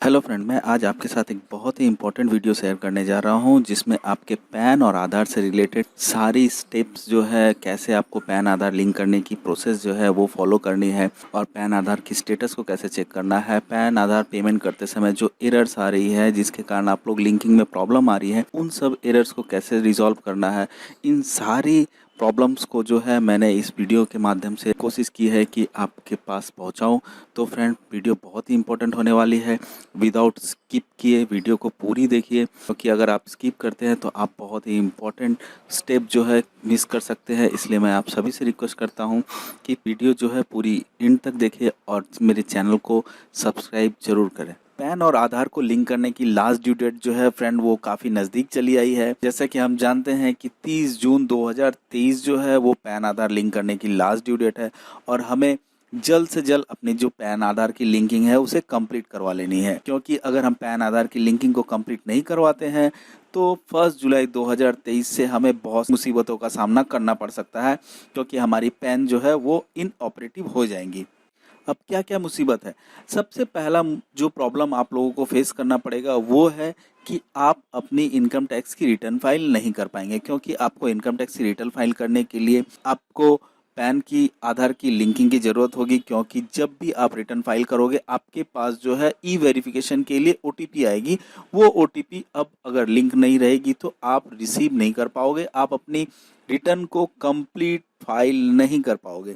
Hello friend, मैं आज आपके साथ एक बहुत ही इम्पोर्टेंट वीडियो शेयर करने जा रहा हूं जिसमें आपके पैन और आधार से रिलेटेड सारी स्टेप्स जो है, कैसे आपको पैन आधार लिंक करने की प्रोसेस जो है वो फॉलो करनी है और पैन आधार की स्टेटस को कैसे चेक करना है, पैन आधार पेमेंट करते समय जो एरर्स आ रही है जिसके कारण आप लोग लिंकिंग में प्रॉब्लम आ रही है, उन सब एरर्स को कैसे रिजॉल्व करना है। इन सारी प्रॉब्लम्स को जो है मैंने इस वीडियो के माध्यम से कोशिश की है कि आपके पास पहुंचाऊं। तो फ्रेंड, वीडियो बहुत ही इंपॉर्टेंट होने वाली है। विदाउट स्किप किए वीडियो को पूरी देखिए, क्योंकि अगर आप स्किप करते हैं तो आप बहुत ही इम्पोर्टेंट स्टेप जो है मिस कर सकते हैं। इसलिए मैं आप सभी से रिक्वेस्ट करता हूं कि वीडियो जो है पूरी एंड तक देखिए और मेरे चैनल को सब्सक्राइब जरूर करें। पैन और आधार को लिंक करने की लास्ट ड्यू डेट जो है फ्रेंड वो काफ़ी नज़दीक चली आई है। जैसा कि हम जानते हैं कि 30 जून 2023 जो है वो पैन आधार लिंक करने की लास्ट ड्यू डेट है और हमें जल्द से जल्द अपनी जो पैन आधार की लिंकिंग है उसे कंप्लीट करवा लेनी है, क्योंकि अगर हम पैन आधार की लिंकिंग को कंप्लीट नहीं करवाते हैं तो 1 जुलाई 2023 से हमें बहुत मुसीबतों का सामना करना पड़ सकता है, क्योंकि हमारी पैन जो है वो इनऑपरेटिव हो जाएंगी। अब क्या क्या मुसीबत है? सबसे पहला जो प्रॉब्लम आप लोगों को फेस करना पड़ेगा वो है कि आप अपनी इनकम टैक्स की रिटर्न फाइल नहीं कर पाएंगे, क्योंकि आपको इनकम टैक्स की रिटर्न फाइल करने के लिए आपको पैन की आधार की लिंकिंग की ज़रूरत होगी, क्योंकि जब भी आप रिटर्न फाइल करोगे आपके पास जो है ई वेरिफिकेशन के लिए ओटीपी आएगी। वो ओटीपी अब अगर लिंक नहीं रहेगी तो आप रिसीव नहीं कर पाओगे, आप अपनी रिटर्न को कंप्लीट फाइल नहीं कर पाओगे।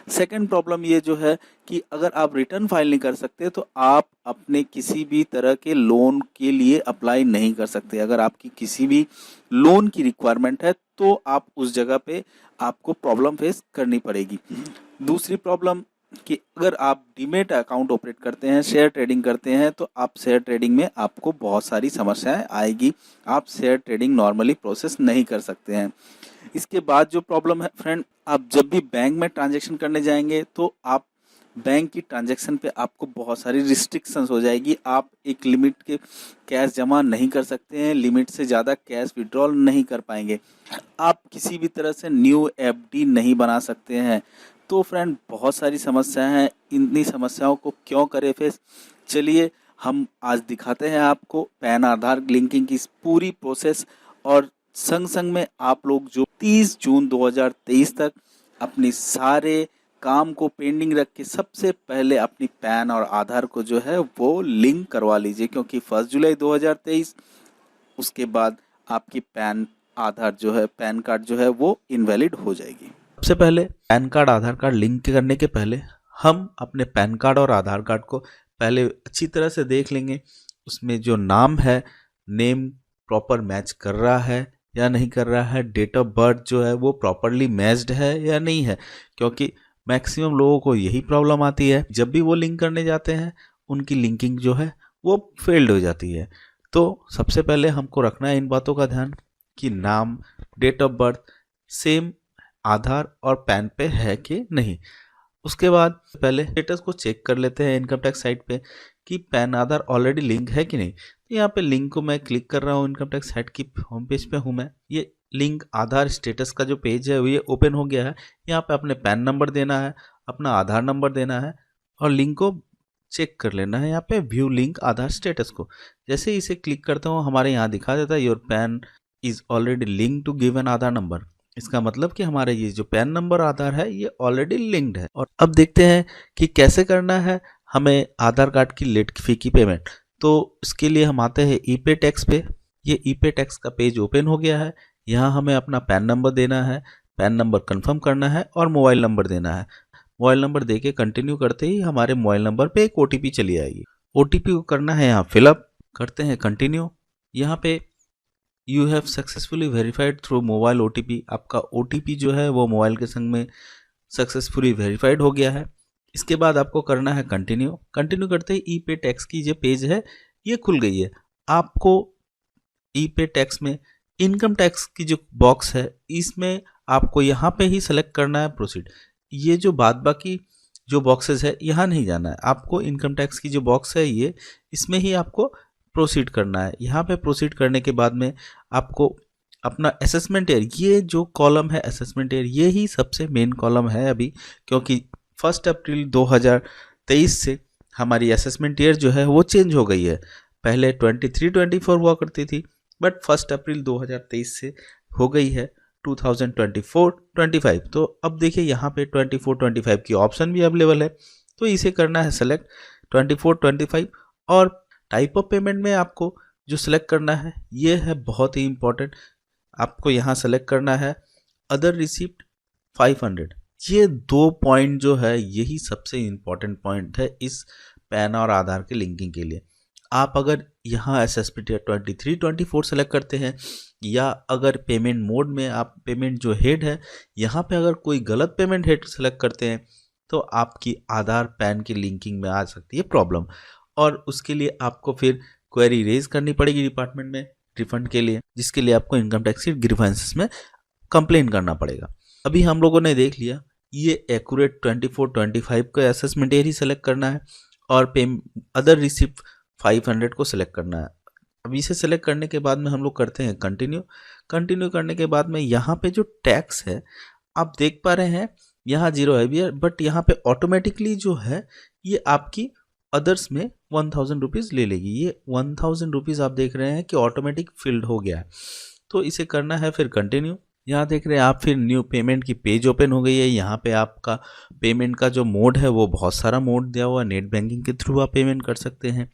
सेकंड प्रॉब्लम ये जो है कि अगर आप रिटर्न फाइल नहीं कर सकते तो आप अपने किसी भी तरह के लोन के लिए अप्लाई नहीं कर सकते। अगर आपकी किसी भी लोन की रिक्वायरमेंट है तो आप उस जगह पे आपको प्रॉब्लम फेस करनी पड़ेगी। दूसरी प्रॉब्लम कि अगर आप डीमेट अकाउंट ऑपरेट करते हैं, शेयर ट्रेडिंग करते हैं, तो आप शेयर ट्रेडिंग में आपको बहुत सारी समस्याएं आएगी। आप शेयर ट्रेडिंग नॉर्मली प्रोसेस नहीं कर सकते हैं। इसके बाद जो प्रॉब्लम है फ्रेंड, आप जब भी बैंक में ट्रांजैक्शन करने जाएंगे तो आप बैंक की ट्रांजैक्शन पे आपको बहुत सारी रिस्ट्रिक्शंस हो जाएगी। आप एक लिमिट के कैश जमा नहीं कर सकते हैं, लिमिट से ज़्यादा कैश विड्रॉल नहीं कर पाएंगे, आप किसी भी तरह से न्यू एफडी नहीं बना सकते हैं। तो फ्रेंड, बहुत सारी समस्याएं हैं। इतनी समस्याओं को क्यों करें फेस? चलिए हम आज दिखाते हैं आपको पैन आधार लिंकिंग की पूरी प्रोसेस, और संग संग में आप लोग जो 30 जून 2023 तक अपनी सारे काम को पेंडिंग रख के सबसे पहले अपनी पैन और आधार को जो है वो लिंक करवा लीजिए, क्योंकि 1 जुलाई 2023 उसके बाद आपकी पैन आधार जो है, पैन कार्ड जो है वो इनवैलिड हो जाएगी। सबसे पहले पैन कार्ड आधार कार्ड लिंक करने के पहले हम अपने पैन कार्ड और आधार कार्ड को पहले अच्छी तरह से देख लेंगे। उसमें जो नाम है, नेम प्रॉपर मैच कर रहा है या नहीं कर रहा है, डेट ऑफ बर्थ जो है वो प्रॉपरली मैच्ड है या नहीं है, क्योंकि मैक्सिमम लोगों को यही प्रॉब्लम आती है। जब भी वो लिंक करने जाते हैं उनकी लिंकिंग जो है वो फेल्ड हो जाती है। तो सबसे पहले हमको रखना है इन बातों का ध्यान कि नाम, डेट ऑफ बर्थ सेम आधार और पैन पे है कि नहीं। उसके बाद पहले स्टेटस को चेक कर लेते हैं इनकम टैक्स साइट पे कि पैन आधार ऑलरेडी लिंक है कि नहीं। तो यहाँ पे लिंक को मैं क्लिक कर रहा हूँ, इनकम टैक्स साइट की होम पेज पे हूँ मैं। ये लिंक आधार स्टेटस का जो पेज है वो ये ओपन हो गया है। यहाँ पे अपने पैन नंबर देना है, अपना आधार नंबर देना है और लिंक को चेक कर लेना है। यहाँ पे व्यू लिंक आधार स्टेटस को जैसे ही इसे क्लिक करता हूँ हमारे यहाँ दिखा देता है your PAN is already link to given Aadhaar number. इसका मतलब कि हमारे ये जो पैन नंबर आधार है ये ऑलरेडी लिंक्ड है। और अब देखते हैं कि कैसे करना है हमें आधार कार्ड की लेट फी की पेमेंट। तो इसके लिए हम आते हैं ई पे टैक्स पे। ये ई पे टैक्स का पेज ओपन हो गया है। यहाँ हमें अपना पैन नंबर देना है, पैन नंबर कंफर्म करना है और मोबाइल नंबर देना है। मोबाइल नंबर देके कंटिन्यू करते ही हमारे मोबाइल नंबर पे एक ओटीपी चली आएगी। ओटीपी को करना है यहाँ फिलअप, करते हैं कंटिन्यू। यहाँ पे you have successfully verified through mobile OTP, आपका ओटीपी जो है वो मोबाइल के संग में सक्सेसफुली वेरीफाइड हो गया है। इसके बाद आपको करना है कंटिन्यू। कंटिन्यू करते ही ई पे टैक्स की जो पेज है ये खुल गई है। आपको ई पे टैक्स में इनकम टैक्स की जो बॉक्स है इसमें आपको यहाँ पे ही सेलेक्ट करना है प्रोसीड। ये जो बाद बाकी जो बॉक्सेस है यहाँ नहीं जाना है, आपको इनकम टैक्स की जो बॉक्स है ये इसमें ही आपको प्रोसीड करना है। यहाँ पे प्रोसीड करने के बाद में आपको अपना असेसमेंट ईयर, ये जो कॉलम है असेसमेंट ईयर, ये ही सबसे मेन कॉलम है अभी, क्योंकि 1 अप्रैल 2023 से हमारी असेसमेंट ईयर जो है वो चेंज हो गई है। पहले 23-24 हुआ करती थी, बट 1 अप्रैल 2023 से हो गई है 2024-25। तो अब देखिए यहाँ पे 24-25 की ऑप्शन भी अवेलेबल है, तो इसे करना है सेलेक्ट 24-25। और टाइप ऑफ पेमेंट में आपको जो सिलेक्ट करना है ये है बहुत ही इंपॉर्टेंट, आपको यहाँ सेलेक्ट करना है अदर रिसिप्ट 500। ये 2 पॉइंट जो है यही सबसे इम्पॉर्टेंट पॉइंट है इस पैन और आधार के लिंकिंग के लिए। आप अगर यहाँ SSPT 23-24 सेलेक्ट करते हैं, या अगर पेमेंट मोड में आप पेमेंट जो हेड है यहाँ पे अगर कोई गलत पेमेंट हेड सेलेक्ट करते हैं, तो आपकी आधार पैन की लिंकिंग में आ सकती है प्रॉब्लम, और उसके लिए आपको फिर क्वेरी रेज करनी पड़ेगी डिपार्टमेंट में रिफंड के लिए, जिसके लिए आपको इनकम टैक्स ग्रीवेंसेस में कंप्लेन करना पड़ेगा। अभी हम लोगों ने देख लिया ये एक्यूरेट 24-25 का असेसमेंट ईयर ही सेलेक्ट करना है, और पे अदर रिसिप्ट 500 को सिलेक्ट करना है। अब इसे सेलेक्ट करने के बाद में हम लोग करते हैं कंटिन्यू करने के बाद में यहाँ पे जो टैक्स है आप देख पा रहे हैं यहाँ 0 है भी, बट यहाँ पे ऑटोमेटिकली जो है ये आपकी अदर्स में 1000 रुपीज़ ले लेगी। ये 1000 रुपीज़ आप देख रहे हैं कि ऑटोमेटिक फिल्ड हो गया है, तो इसे करना है फिर कंटिन्यू। यहाँ देख रहे हैं आप फिर न्यू पेमेंट की पेज ओपन हो गई है। यहाँ पे आपका पेमेंट का जो मोड है वो बहुत सारा मोड दिया हुआ है। नेट बैंकिंग के थ्रू आप पेमेंट कर सकते हैं,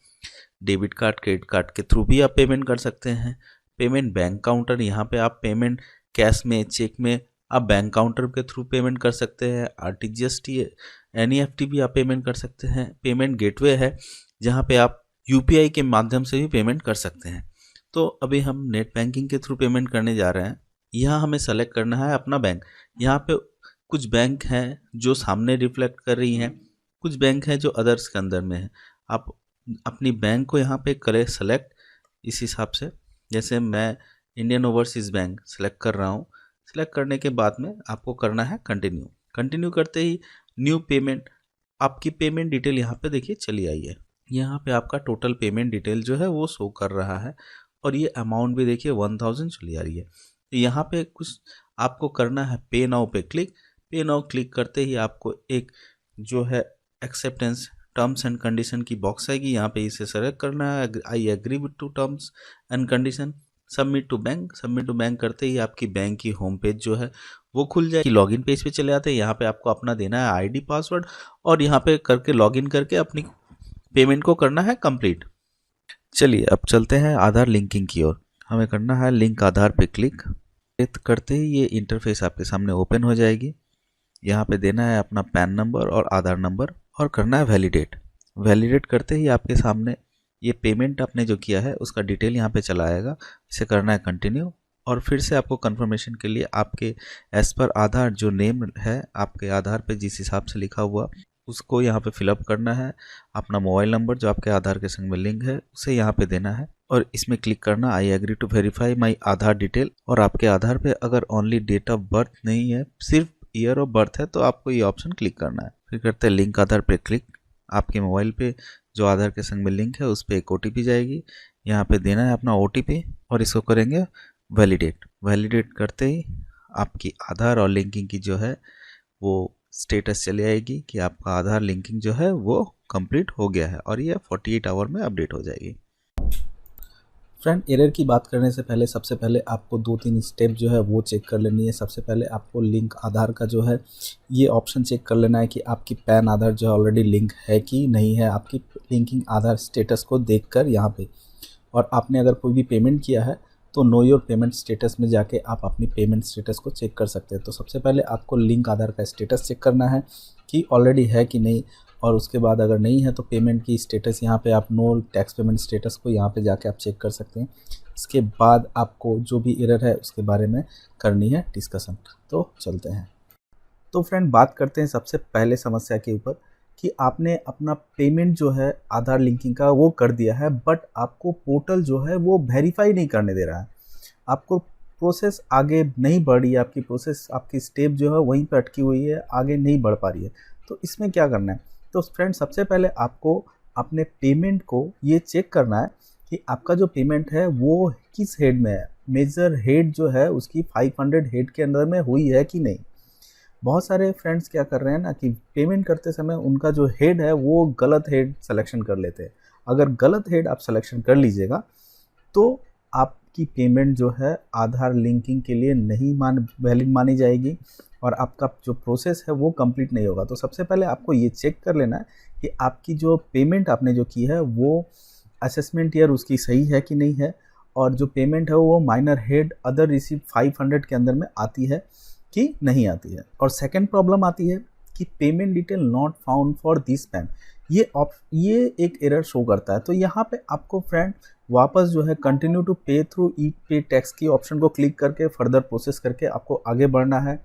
डेबिट कार्ड क्रेडिट कार्ड के थ्रू भी आप पेमेंट कर सकते हैं। पेमेंट बैंक काउंटर, यहाँ पे आप पेमेंट कैश में चेक में आप बैंक काउंटर के थ्रू पेमेंट कर सकते हैं। RTGS NEFT भी आप पेमेंट कर सकते हैं। पेमेंट गेटवे है जहाँ पे आप UPI के माध्यम से भी पेमेंट कर सकते हैं। तो अभी हम नेट बैंकिंग के थ्रू पेमेंट करने जा रहे हैं। यहाँ हमें सेलेक्ट करना है अपना बैंक। यहाँ पे कुछ बैंक हैं जो सामने रिफ्लेक्ट कर रही हैं, कुछ बैंक हैं जो अदर्स के अंदर में है। आप अपनी बैंक को यहाँ पे करें सेलेक्ट इस हिसाब से, जैसे मैं इंडियन ओवरसीज़ बैंक सेलेक्ट कर रहा हूँ। सेलेक्ट करने के बाद में आपको करना है कंटिन्यू करते ही न्यू पेमेंट, आपकी पेमेंट डिटेल यहाँ पे देखिए चली आई है। यहाँ पे आपका टोटल पेमेंट डिटेल जो है वो शो कर रहा है, और ये अमाउंट भी देखिए 1000 चली आ रही है। तो यहाँ पे कुछ आपको करना है पे नाउ पे क्लिक करते ही आपको एक जो है एक्सेप्टेंस टर्म्स एंड कंडीशन की बॉक्स आएगी। यहाँ पे इसे सेलेक्ट करना है, I agree with to terms and condition. Submit to bank करते ही आपकी बैंक की होम पेज जो है वो खुल जाएगी। लॉगिन पेज पे चले आते हैं। यहाँ पे आपको अपना देना है ID पासवर्ड, और यहाँ पे करके लॉगिन करके अपनी पेमेंट को करना है कंप्लीट। चलिए अब चलते हैं आधार लिंकिंग की ओर। हमें करना है लिंक आधार पे क्लिक करते ही ये इंटरफेस आपके सामने ओपन हो जाएगी। यहाँ पे देना है अपना पैन नंबर और आधार नंबर, और करना है वैलिडेट करते ही आपके सामने ये पेमेंट आपने जो किया है उसका डिटेल यहाँ पे चला आएगा। इसे करना है कंटिन्यू, और फिर से आपको कंफर्मेशन के लिए आपके एज पर आधार जो नेम है आपके आधार पे जिस हिसाब से लिखा हुआ उसको यहाँ पे फिलअप करना है। अपना मोबाइल नंबर जो आपके आधार के संग में लिंक है उसे यहाँ पे देना है, और इसमें क्लिक करना I agree to verify my Aadhaar detail. और आपके आधार पे अगर ओनली डेट ऑफ बर्थ नहीं है, सिर्फ ईयर ऑफ बर्थ है, तो आपको ये ऑप्शन क्लिक करना है। फिर करते हैं लिंक आधार पे क्लिक। आपके मोबाइल पे जो आधार के संग में लिंक है उस पर एक OTP जाएगी। यहाँ पे देना है अपना OTP, और इसको करेंगे वैलिडेट करते ही आपकी आधार और लिंकिंग की जो है वो स्टेटस चली आएगी कि आपका आधार लिंकिंग जो है वो कंप्लीट हो गया है, और ये 48 आवर में अपडेट हो जाएगी। फ्रेंड, एरर की बात करने से पहले सबसे पहले आपको 2-3 स्टेप जो है वो चेक कर लेनी है। सबसे पहले आपको लिंक आधार का जो है ये ऑप्शन चेक कर लेना है कि आपकी पैन आधार जो है ऑलरेडी लिंक है कि नहीं है, आपकी लिंकिंग आधार स्टेटस को देखकर यहाँ पे। और आपने अगर कोई भी पेमेंट किया है तो नो योर पेमेंट स्टेटस में जाके आप अपनी पेमेंट स्टेटस को चेक कर सकते हैं। तो सबसे पहले आपको लिंक आधार का स्टेटस चेक करना है कि ऑलरेडी है कि नहीं, और उसके बाद अगर नहीं है तो पेमेंट की स्टेटस यहाँ पे आप नो टैक्स पेमेंट स्टेटस को यहाँ पे जाके आप चेक कर सकते हैं। इसके बाद आपको जो भी एरर है उसके बारे में करनी है डिस्कशन। तो चलते हैं। तो फ्रेंड, बात करते हैं सबसे पहले समस्या के ऊपर कि आपने अपना पेमेंट जो है आधार लिंकिंग का वो कर दिया है, बट आपको पोर्टल जो है वो वेरीफाई नहीं करने दे रहा है। आपको प्रोसेस आगे नहीं बढ़ रही है, आपकी प्रोसेस आपकी स्टेप जो है वहीं पर अटकी हुई है, आगे नहीं बढ़ पा रही है। तो इसमें क्या करना है? तो फ्रेंड, सबसे पहले आपको अपने पेमेंट को ये चेक करना है कि आपका जो पेमेंट है वो किस हेड में है। मेजर हेड जो है उसकी 500 हेड के अंदर में हुई है कि नहीं। बहुत सारे फ्रेंड्स क्या कर रहे हैं ना कि पेमेंट करते समय उनका जो हेड है वो गलत हेड सिलेक्शन कर लेते हैं। अगर गलत हेड आप सिलेक्शन कर लीजिएगा तो आपकी पेमेंट जो है आधार लिंकिंग के लिए नहीं वैलिड मानी जाएगी और आपका जो प्रोसेस है वो कंप्लीट नहीं होगा। तो सबसे पहले आपको ये चेक कर लेना है कि आपकी जो पेमेंट आपने जो की है वो असेसमेंट ईयर उसकी सही है कि नहीं है, और जो पेमेंट है वो माइनर हेड अदर रिसीव 500 के अंदर में आती है कि नहीं आती है। और सेकंड प्रॉब्लम आती है कि payment detail not found for this pan, ये एक एरर शो करता है। तो यहाँ पे आपको फ्रेंड वापस जो है कंटिन्यू टू पे थ्रू ई पे टैक्स की ऑप्शन को क्लिक करके फर्दर प्रोसेस करके आपको आगे बढ़ना है।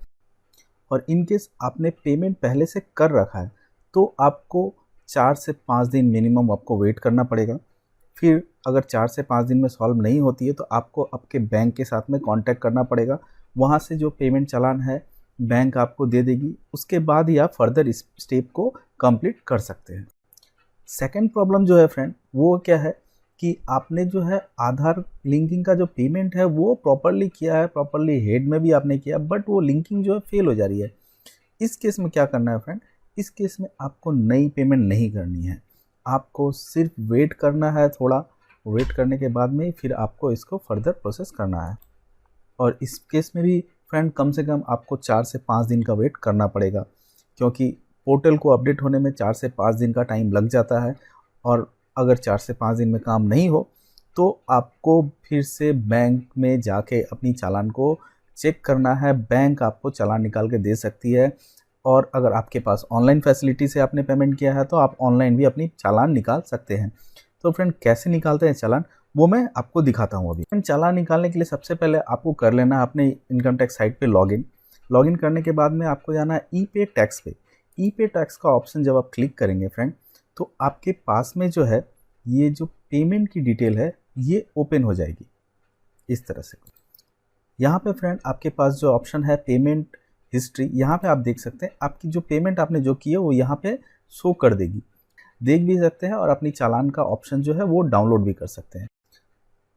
और इन केस आपने पेमेंट पहले से कर रखा है तो आपको 4 से 5 दिन मिनिमम आपको वेट करना पड़ेगा। फिर अगर 4 से 5 दिन में सॉल्व नहीं होती है तो आपको आपके बैंक के साथ में कांटेक्ट करना पड़ेगा। वहाँ से जो पेमेंट चालान है बैंक आपको दे देगी, उसके बाद ही आप फर्दर इस स्टेप को कंप्लीट कर सकते हैं। सेकंड प्रॉब्लम जो है फ्रेंड वो क्या है कि आपने जो है आधार लिंकिंग का जो पेमेंट है वो प्रॉपरली किया है, प्रॉपरली हेड में भी आपने किया, बट वो लिंकिंग जो है फेल हो जा रही है। इस केस में क्या करना है फ्रेंड, इस केस में आपको नई पेमेंट नहीं करनी है, आपको सिर्फ वेट करना है। थोड़ा वेट करने के बाद में फिर आपको इसको फर्दर प्रोसेस करना है। और इस केस में भी फ्रेंड कम से कम आपको 4 से 5 दिन का वेट करना पड़ेगा, क्योंकि पोर्टल को अपडेट होने में 4 से 5 दिन का टाइम लग जाता है। और अगर 4 से 5 दिन में काम नहीं हो तो आपको फिर से बैंक में जाके अपनी चालान को चेक करना है। बैंक आपको चालान निकाल के दे सकती है, और अगर आपके पास ऑनलाइन फैसिलिटी से आपने पेमेंट किया है तो आप ऑनलाइन भी अपनी चालान निकाल सकते हैं। तो फ्रेंड कैसे निकालते हैं चालान वो मैं आपको दिखाता हूँ। अभी चालान निकालने के लिए सबसे पहले आपको कर लेना है अपने इनकम टैक्स साइट पे लॉगिन करने के बाद में आपको जाना है ई पे टैक्स पे। ई पे टैक्स का ऑप्शन जब आप क्लिक करेंगे फ्रेंड तो आपके पास में जो है ये जो पेमेंट की डिटेल है ये ओपन हो जाएगी इस तरह से। यहाँ पे फ्रेंड आपके पास जो ऑप्शन है पेमेंट हिस्ट्री, यहाँ पे आप देख सकते हैं आपकी जो पेमेंट आपने जो की है वो यहाँ पे शो कर देगी, देख भी सकते हैं और अपनी चालान का ऑप्शन जो है वो डाउनलोड भी कर सकते हैं।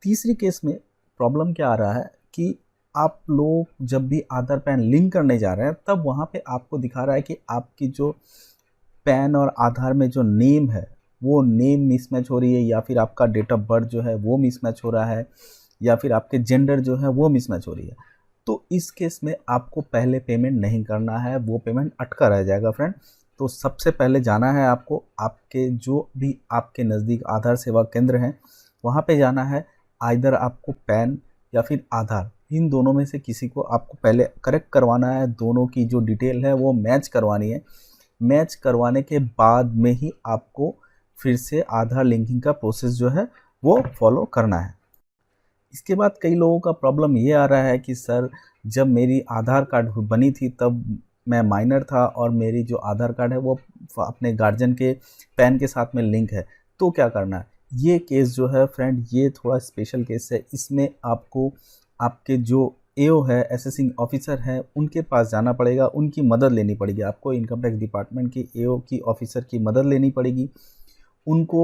तीसरी केस में प्रॉब्लम क्या आ रहा है कि आप लोग जब भी आधार पैन लिंक करने जा रहे हैं तब वहाँ पे आपको दिखा रहा है कि आपकी जो पैन और आधार में जो नेम है वो नेम मिसमैच हो रही है, या फिर आपका डेट ऑफ बर्थ जो है वो मिसमैच हो रहा है, या फिर आपके जेंडर जो है वो मिसमैच हो रही है। तो इस केस में आपको पहले पेमेंट नहीं करना है, वो पेमेंट अटका रह जाएगा फ्रेंड। तो सबसे पहले जाना है आपको आपके जो भी आपके नज़दीक आधार सेवा केंद्र हैं वहाँ पे जाना है। आइदर आपको पैन या फिर आधार इन दोनों में से किसी को आपको पहले करेक्ट करवाना है, दोनों की जो डिटेल है वो मैच करवानी है। मैच करवाने के बाद में ही आपको फिर से आधार लिंकिंग का प्रोसेस जो है वो फॉलो करना है। इसके बाद कई लोगों का प्रॉब्लम ये आ रहा है कि सर जब मेरी आधार कार्ड बनी थी तब मैं माइनर था और मेरी जो आधार कार्ड है वो अपने गार्जियन के पैन के साथ में लिंक है, तो क्या करना है। ये केस जो है फ्रेंड ये थोड़ा स्पेशल केस है। इसमें आपको आपके जो एओ है असेसिंग ऑफिसर है उनके पास जाना पड़ेगा, उनकी मदद लेनी पड़ेगी। आपको इनकम टैक्स डिपार्टमेंट की एओ की ऑफिसर की मदद लेनी पड़ेगी। उनको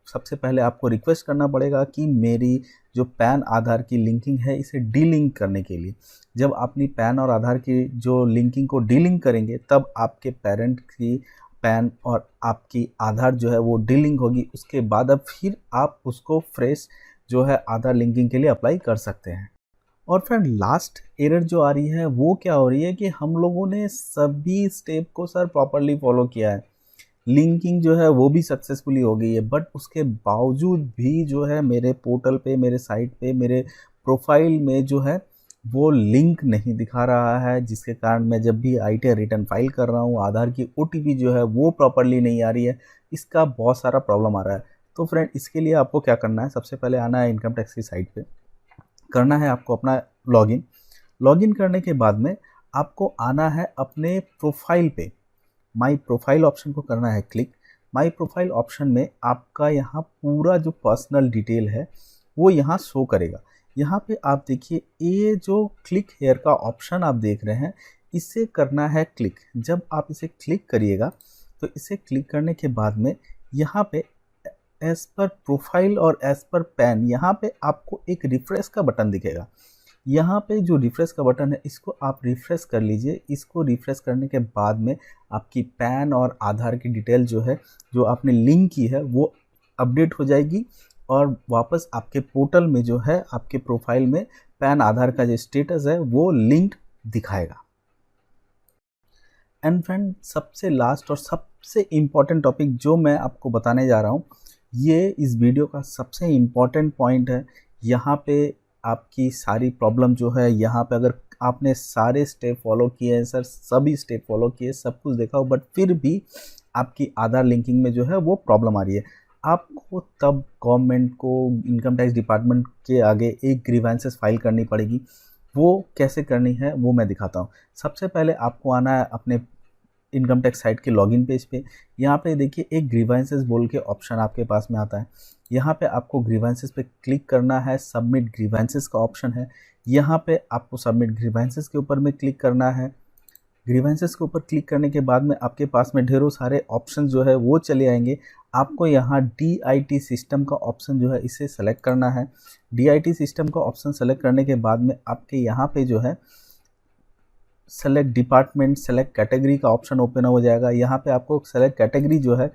सबसे पहले आपको रिक्वेस्ट करना पड़ेगा कि मेरी जो पैन आधार की लिंकिंग है इसे डीलिंक करने के लिए। जब अपनी पैन और आधार की जो लिंकिंग को डीलिंक करेंगे तब आपके पेरेंट की पैन और आपकी आधार जो है वो डीलिंक होगी। उसके बाद अब फिर आप उसको फ्रेश जो है आधार लिंकिंग के लिए अप्लाई कर सकते हैं। और फ्रेंड लास्ट एरर जो आ रही है वो क्या हो रही है कि हम लोगों ने सभी स्टेप को सर प्रॉपरली फॉलो किया है, लिंकिंग जो है वो भी सक्सेसफुली हो गई है, बट उसके बावजूद भी जो है मेरे पोर्टल पे मेरे साइट पे मेरे प्रोफाइल में जो है वो लिंक नहीं दिखा रहा है, जिसके कारण मैं जब भी ITR रिटर्न फाइल कर रहा हूँ आधार की OTP जो है वो प्रॉपरली नहीं आ रही है। इसका बहुत सारा प्रॉब्लम आ रहा है। तो फ्रेंड इसके लिए आपको क्या करना है, सबसे पहले आना है इनकम टैक्स की साइट पे, करना है आपको अपना लॉगिन करने के बाद में आपको आना है अपने प्रोफाइल पे, माई प्रोफाइल ऑप्शन को करना है क्लिक। माई प्रोफाइल ऑप्शन में आपका यहाँ पूरा जो पर्सनल डिटेल है वो यहाँ शो करेगा। यहाँ पे आप देखिए ये जो क्लिक हेयर का ऑप्शन आप देख रहे हैं इसे करना है क्लिक। जब आप इसे क्लिक करिएगा तो इसे क्लिक करने के बाद में यहाँ पे एज पर प्रोफाइल और एज पर पैन यहाँ पे आपको एक रिफ्रेश का बटन दिखेगा। यहाँ पे जो रिफ़्रेश का बटन है इसको आप रिफ़्रेश कर लीजिए। इसको रिफ़्रेश करने के बाद में आपकी पैन और आधार की डिटेल जो है, जो आपने लिंक की है, वो अपडेट हो जाएगी और वापस आपके पोर्टल में जो है, आपके प्रोफाइल में पैन आधार का जो स्टेटस है वो लिंक दिखाएगा। एंड फ्रेंड, सबसे लास्ट और सबसे इम्पॉर्टेंट टॉपिक जो मैं आपको बताने जा रहा हूँ, ये इस वीडियो का सबसे इम्पॉर्टेंट पॉइंट है। यहाँ पे आपकी सारी प्रॉब्लम जो है, यहाँ पे अगर आपने सारे स्टेप फॉलो किए हैं, सर सभी स्टेप फॉलो किए, सब कुछ देखा हो, बट फिर भी आपकी आधार लिंकिंग में जो है वो प्रॉब्लम आ रही है, आपको तब गवर्नमेंट को, इनकम टैक्स डिपार्टमेंट के आगे एक ग्रीवेंसेस फाइल करनी पड़ेगी। वो कैसे करनी है वो मैं दिखाता हूँ। सबसे पहले आपको आना है अपने इनकम टैक्स साइट के लॉगिन पेज पे। यहाँ पे देखिए एक ग्रीवेंसेस बोल के ऑप्शन आपके पास में आता है। यहाँ पे आपको ग्रीवेंसेस पे क्लिक करना है, सबमिट ग्रीवेंसेस का ऑप्शन है, यहाँ पे आपको सबमिट ग्रीवेंसेस के ऊपर में क्लिक करना है। ग्रीवेंसेस के ऊपर क्लिक करने के बाद में आपके पास में ढेरों सारे ऑप्शन जो है वो चले आएंगे। आपको यहाँ DIT सिस्टम का ऑप्शन जो है इसे सेलेक्ट करना है। DIT सिस्टम का ऑप्शन सेलेक्ट करने के बाद में आपके यहाँ पे जो है सेलेक्ट डिपार्टमेंट, सेलेक्ट कैटेगरी का ऑप्शन ओपन हो जाएगा। यहाँ पे आपको सेलेक्ट कैटेगरी जो है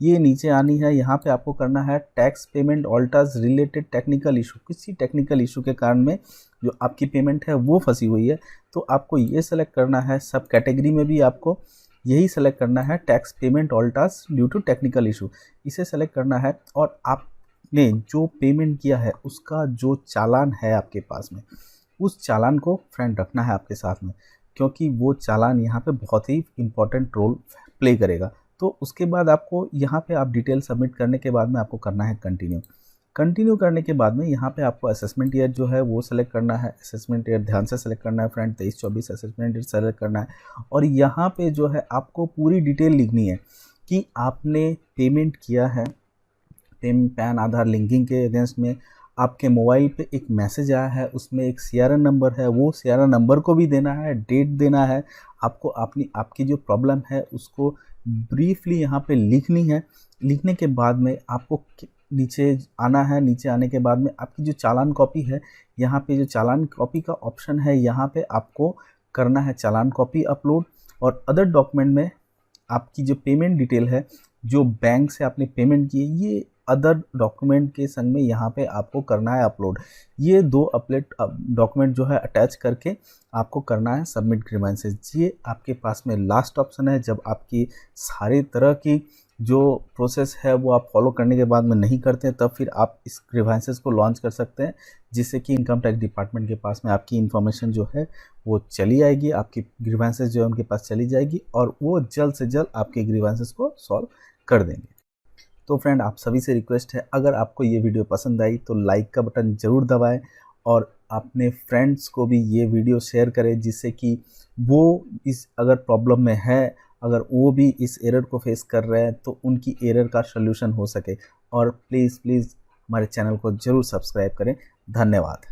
ये नीचे आनी है। यहाँ पे आपको करना है tax payment alters related technical issue. किसी टेक्निकल इशू के कारण में जो आपकी पेमेंट है वो फंसी हुई है, तो आपको ये सेलेक्ट करना है। सब कैटेगरी में भी आपको यही सेलेक्ट करना है, tax payment alters due to technical issue, इसे सेलेक्ट करना है। और आपने जो पेमेंट किया है उसका जो चालान है आपके पास में, उस चालान को फ्रेंड रखना है आपके साथ में, क्योंकि वो चालान यहाँ पे बहुत ही इम्पोर्टेंट रोल प्ले करेगा। तो उसके बाद आपको यहाँ पे आप डिटेल सबमिट करने के बाद में आपको करना है कंटिन्यू। कंटिन्यू करने के बाद में यहाँ पे आपको असेसमेंट ईयर जो है वो सेलेक्ट करना है। असेसमेंट ईयर ध्यान से सेलेक्ट करना है फ्रेंड, 23-24 असेसमेंट ईयर सेलेक्ट करना है। और यहाँ पे जो है आपको पूरी डिटेल लिखनी है कि आपने पेमेंट किया है पैन आधार लिंकिंग के अगेंस्ट में। आपके मोबाइल पे एक मैसेज आया है, उसमें एक CRN नंबर है, वो CRN नंबर को भी देना है, डेट देना है। आपको आपकी जो प्रॉब्लम है उसको ब्रीफली यहाँ पे लिखनी है। लिखने के बाद में आपको नीचे आना है। नीचे आने के बाद में आपकी जो चालान कॉपी है, यहाँ पे जो चालान कॉपी का ऑप्शन है, यहाँ पे आपको करना है चालान कॉपी अपलोड। और अदर डॉक्यूमेंट में आपकी जो पेमेंट डिटेल है, जो बैंक से आपने पेमेंट की है, ये अदर डॉक्यूमेंट के संग में यहाँ पे आपको करना है अपलोड। ये 2 अपलोड डॉक्यूमेंट जो है अटैच करके आपको करना है सबमिट ग्रीवेंसेस। ये आपके पास में लास्ट ऑप्शन है। जब आपकी सारी तरह की जो प्रोसेस है वो आप फॉलो करने के बाद में नहीं करते हैं, तब फिर आप इस ग्रीवेंसेस को लॉन्च कर सकते हैं, जिससे कि इनकम टैक्स डिपार्टमेंट के पास में आपकी इन्फॉर्मेशन जो है वो चली आएगी, आपकी ग्रीवेंसेस जो है उनके पास चली जाएगी और वो जल्द से जल्द आपके ग्रीवेंसेस को सॉल्व कर देंगे। तो फ्रेंड, आप सभी से रिक्वेस्ट है, अगर आपको ये वीडियो पसंद आई तो लाइक का बटन ज़रूर दबाएं और अपने फ्रेंड्स को भी ये वीडियो शेयर करें, जिससे कि वो इस अगर प्रॉब्लम में है, अगर वो भी इस एरर को फेस कर रहे हैं, तो उनकी एरर का सल्यूशन हो सके। और प्लीज़ हमारे चैनल को ज़रूर सब्सक्राइब करें। धन्यवाद।